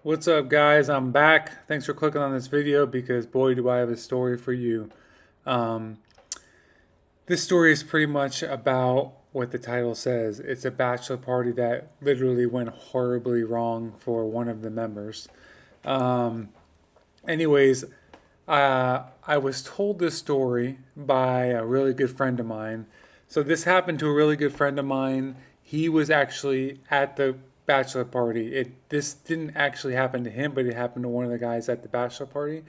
What's up, guys? I'm back. Thanks for clicking on this video because boy, do I have a story for you. Um, this story is pretty much about what the title says. It's a bachelor party that literally went horribly wrong for one of the members. Um, anyways, I was told this story by a really good friend of mine. So this happened to a really good friend of mine. He was actually at the bachelor party. This didn't actually happen to him, but it happened to one of the guys at the bachelor party.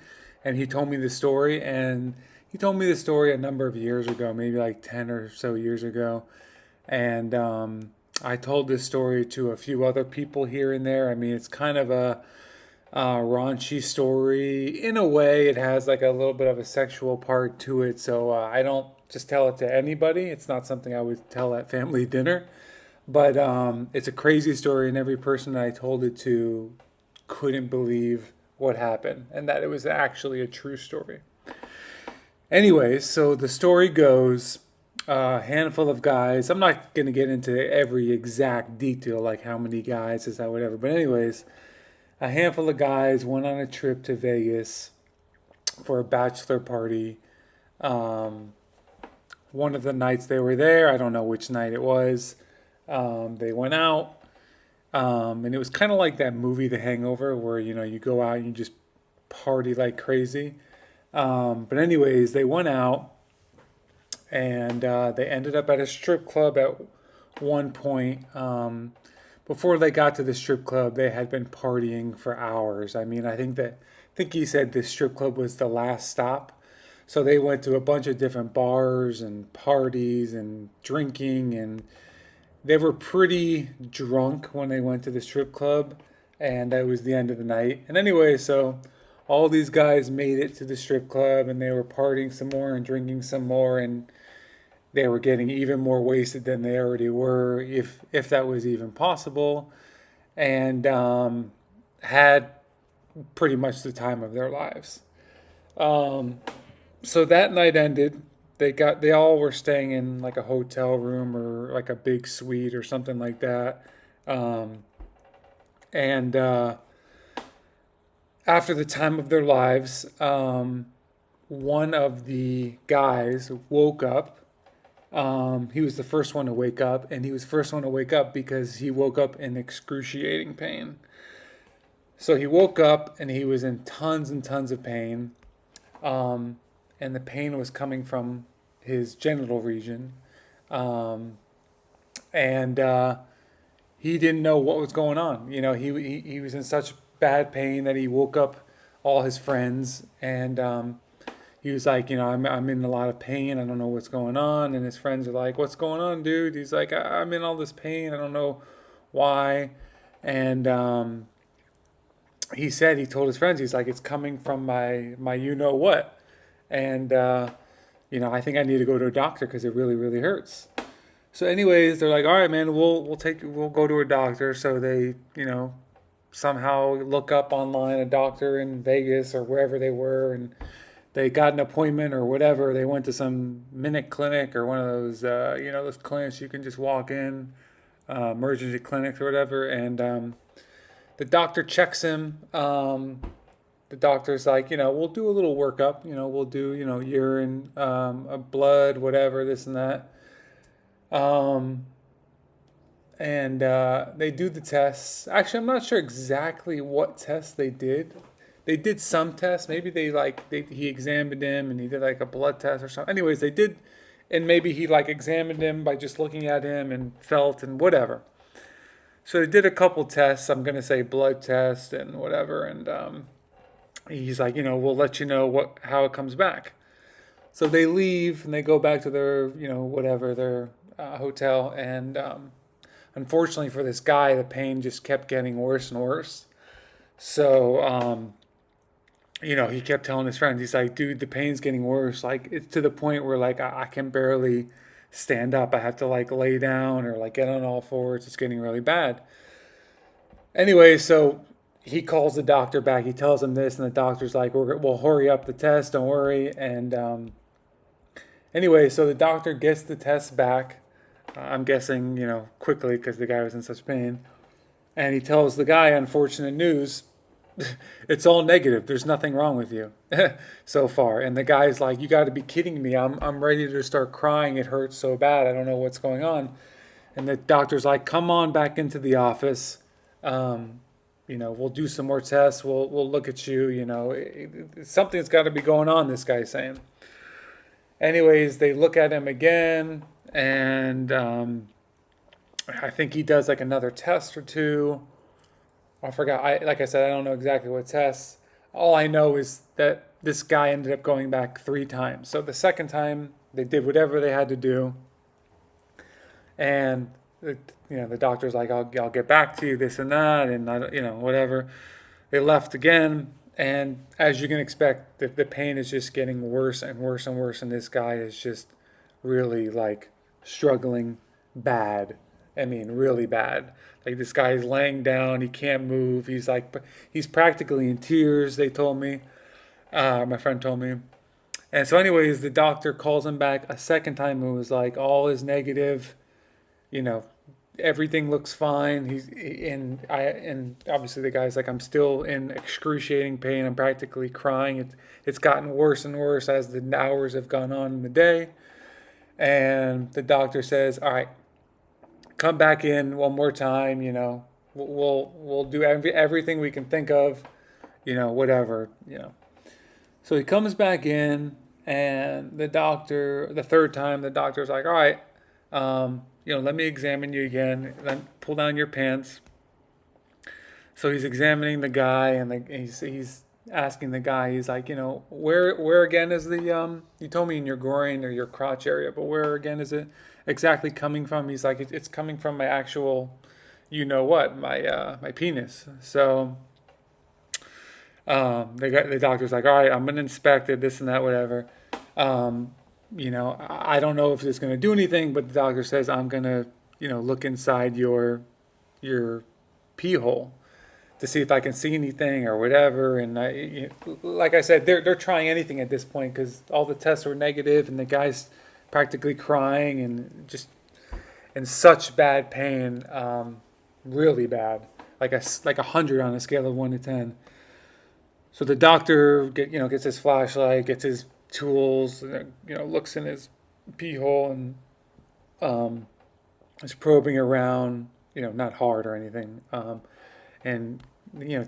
And he told me the story, and he told me the story a number of years ago, maybe like 10 or so years ago. And I told this story to a few other people here and there. I mean, it's kind of a raunchy story. In a way, it has like a little bit of a sexual part to it. So I don't just tell it to anybody. It's not something I would tell at family dinner. But it's a crazy story, and every person that I told it to couldn't believe what happened and that it was actually a true story. Anyways, so the story goes a handful of guys. I'm not going to get into every exact detail, like how many guys is that, whatever. But, anyways, a handful of guys went on a trip to Vegas for a bachelor party. Um, one of the nights they were there, I don't know which night it was, they went out. And it was kind of like that movie, The Hangover, where you go out and you just party like crazy. But anyways, they went out and they ended up at a strip club at one point. Before they got to the strip club, they had been partying for hours. I mean, I think he said the strip club was the last stop. So they went to a bunch of different bars and parties and drinking, and they were pretty drunk when they went to the strip club, and that was the end of the night. And anyway, so all these guys made it to the strip club, and they were partying some more and drinking some more, and they were getting even more wasted than they already were, if that was even possible, and had pretty much the time of their lives. Um, so that night ended. They all were staying in like a hotel room or like a big suite or something like that. Um, and After the time of their lives, one of the guys woke up. He was the first one to wake up, and he was the first one to wake up because he woke up in excruciating pain. So he woke up and he was in tons and tons of pain. Um, and the pain was coming from his genital region. Um, and He didn't know what was going on. He was in such bad pain that he woke up all his friends, and he was like, I'm in a lot of pain. I don't know what's going on. And his friends are like, what's going on, dude? He's like, I'm in all this pain. I don't know why. And he told his friends, he's like, it's coming from my you know what. And, I think I need to go to a doctor because it really, really hurts. So, anyways, they're like, all right, man, we'll go to a doctor. So they, somehow look up online a doctor in Vegas or wherever they were, and they got an appointment or whatever. They went to some minute clinic or one of those, those clinics you can just walk in, emergency clinics or whatever. And the doctor checks him. The doctor's like, we'll do a little workup. We'll do, urine, blood, whatever, this and that. Um, and They do the tests. Actually, I'm not sure exactly what tests they did. They did some tests. Maybe he examined him and he did like a blood test or something. Anyways, they did, and maybe he like examined him by just looking at him and felt and whatever. So they did a couple tests. I'm gonna say blood test and whatever, and he's like, we'll let you know how it comes back. So they leave and they go back to their, whatever, their hotel. And Unfortunately for this guy, the pain just kept getting worse and worse. So, he kept telling his friends, he's like, dude, the pain's getting worse. Like, it's to the point where, like, I can barely stand up. I have to, like, lay down or, like, get on all fours. It's getting really bad. Anyway, so he calls the doctor back. He tells him this, and the doctor's like, we'll hurry up the test. Don't worry. And Anyway, so the doctor gets the test back. I'm guessing, quickly because the guy was in such pain. And he tells the guy unfortunate news. it's all negative. There's nothing wrong with you so far. And the guy's like, you got to be kidding me. I'm ready to start crying. It hurts so bad. I don't know what's going on. And the doctor's like, come on back into the office. Um, we'll do some more tests. We'll look at you. Something's got to be going on, this guy's saying. Anyways, they look at him again, and I think he does like another test or two. I forgot. Like I said, I don't know exactly what tests. All I know is that this guy ended up going back 3 times. So the second time, they did whatever they had to do, and the doctor's like, I'll get back to you, this and that, and whatever. They left again, and as you can expect, the pain is just getting worse and worse and worse, and this guy is just really like struggling bad. I mean, really bad. Like this guy is laying down, he can't move. He's practically in tears. They told me, my friend told me. And so, anyways, the doctor calls him back a second time and was like, all is negative. You know, everything looks fine. And obviously the guy's like, I'm still in excruciating pain. I'm practically crying. It's gotten worse and worse as the hours have gone on in the day. And the doctor says, all right, come back in one more time. We'll do everything we can think of. Whatever. So he comes back in, and the third time, the doctor's like, all right, let me examine you again. Pull down your pants. So he's examining the guy, and he's asking the guy, he's like, where again is the, you told me in your groin or your crotch area, but where again is it exactly coming from? He's like, it's coming from my actual, my penis. So the doctor's like, all right, I'm gonna inspect it, this and that, whatever. I don't know if it's gonna do anything, but the doctor says I'm gonna, look inside your pee hole to see if I can see anything or whatever. And like I said, they're trying anything at this point because all the tests were negative, and the guy's practically crying and just in such bad pain, really bad, like 100 on a scale of 1 to 10. So the doctor gets his flashlight, gets his tools, looks in his pee hole and is probing around, not hard or anything, and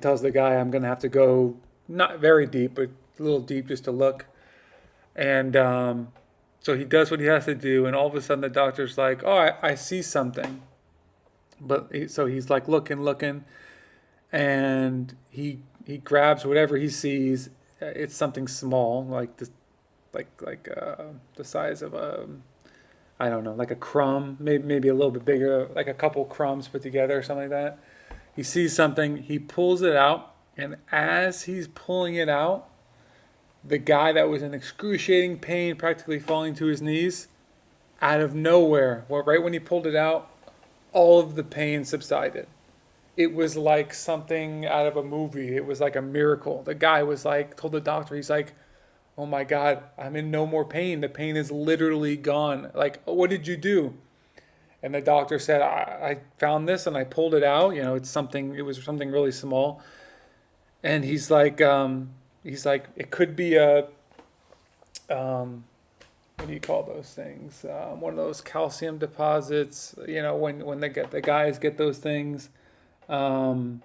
tells the guy, I'm gonna have to go not very deep, but a little deep just to look. And so he does what he has to do, and all of a sudden the doctor's like, oh, I see something. So he's like looking, and he grabs whatever he sees. It's something small, like this, like the size of I don't know, like a crumb, maybe a little bit bigger, like a couple crumbs put together or something like that. He sees something, he pulls it out, and as he's pulling it out, the guy that was in excruciating pain, practically falling to his knees, out of nowhere, right when he pulled it out, all of the pain subsided. It was like something out of a movie. It was like a miracle. The guy was like, told the doctor, he's like, oh my God, I'm in no more pain. The pain is literally gone. Like, what did you do? And the doctor said, I found this and I pulled it out. It was something really small. And he's like, it could be what do you call those things? One of those calcium deposits, when the guys get those things. Gosh,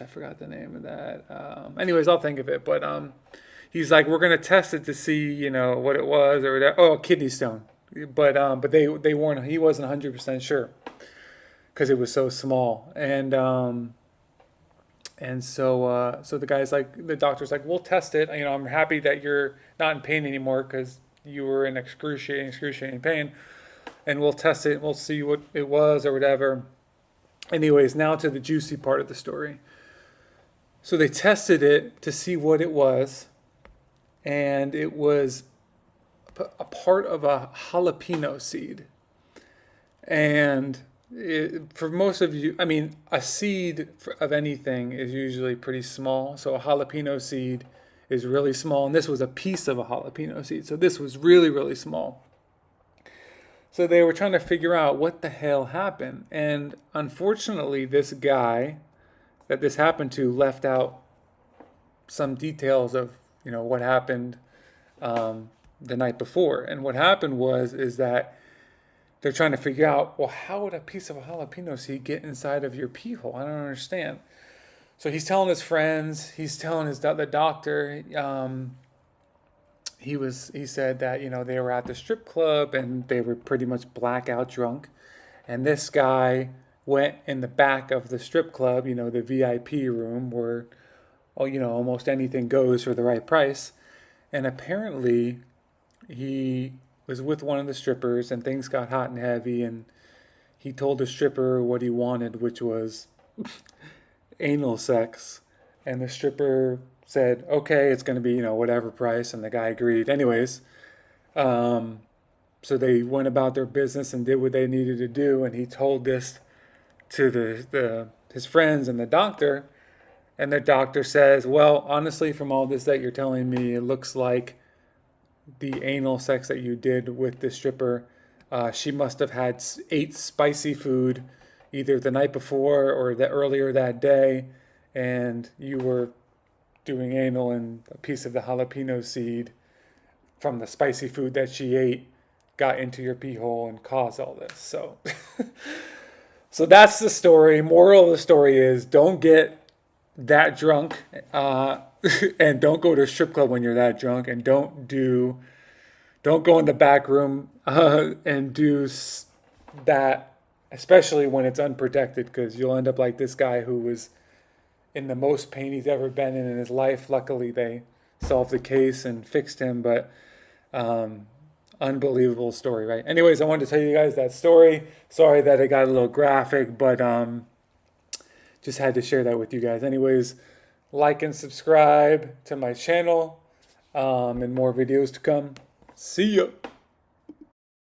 I forgot the name of that. Anyways, I'll think of it. But he's like, we're gonna test it to see, what it was or whatever. Oh, a kidney stone. But they weren't. He wasn't 100% sure because it was so small. And so the doctor's like, we'll test it. I'm happy that you're not in pain anymore because you were in excruciating pain, and we'll test it. We'll see what it was or whatever. Anyways, now to the juicy part of the story. So they tested it to see what it was, and it was a part of a jalapeno seed. And for most of you, a seed of anything is usually pretty small. So a jalapeno seed is really small, and this was a piece of a jalapeno seed. So this was really, really small. So they were trying to figure out what the hell happened. And unfortunately, this guy that this happened to left out some details of, what happened the night before. And what happened is that they're trying to figure out, well, how would a piece of a jalapeno seed get inside of your pee hole? I don't understand. So he's telling his friends, he's telling the doctor. He said that they were at the strip club and they were pretty much blackout drunk, and this guy went in the back of the strip club, the VIP room where almost anything goes for the right price. And apparently he was with one of the strippers and things got hot and heavy, and he told the stripper what he wanted, which was anal sex. And the stripper said, okay, it's going to be, whatever price. And the guy agreed. Anyways, so they went about their business and did what they needed to do. And he told this to his friends and the doctor. And the doctor says, well, honestly, from all this that you're telling me, it looks like the anal sex that you did with the stripper, she must have ate spicy food either the night before or earlier that day, and you were doing anal, and a piece of the jalapeno seed from the spicy food that she ate got into your pee hole and caused all this. So, so that's the story. Moral of the story is, don't get that drunk, and don't go to a strip club when you're that drunk, and don't go in the back room and do that, especially when it's unprotected, because you'll end up like this guy who was in the most pain he's ever been in his life. Luckily, they solved the case and fixed him, but unbelievable story, right? Anyways, I wanted to tell you guys that story. Sorry that it got a little graphic, but just had to share that with you guys. Anyways, like and subscribe to my channel, and more videos to come. See ya.